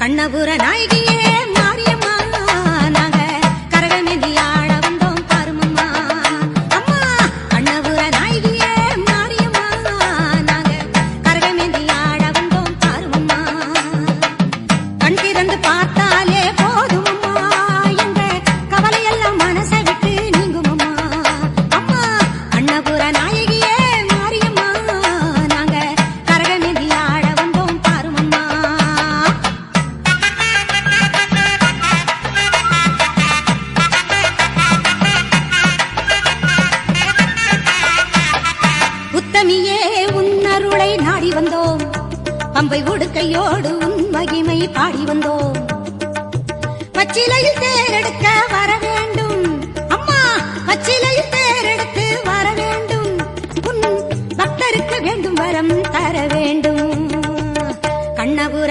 கண்ணபுர நாயகியே மாரியம்மா நாங்க கரகமேந்தி ஆட வந்தோம் பாருமம்மா அம்மா கண்ணபுர நாயகியே மாரியம்மா நாங்க கரகமேந்தி ஆட வந்தோம் பாருமம்மா கண் திறந்து பார்த்தாலே போதுமம்மா எங்க கவலையெல்லாம் மனசை விட்டு நீங்குமம்மா அம்மா கண்ணபுர நாயகியே மாரியம்மா நாங்க கரகமேந்தி ஆட வந்தோம் பாருமம்மா உத்தமியே உன்னருளை நாடி வந்தோம் பம்பை உடுக்கையோடு உன் மகிமை பாடி வந்தோம் பச்சிலையில் தேரெடுக்க வர வேண்டும் அம்மா பச்சிலையில் தேரெடுத்து வர வேண்டும் உன் பக்தருக்கு வேண்டும் வரம் தர வேண்டும் கண்ணபுர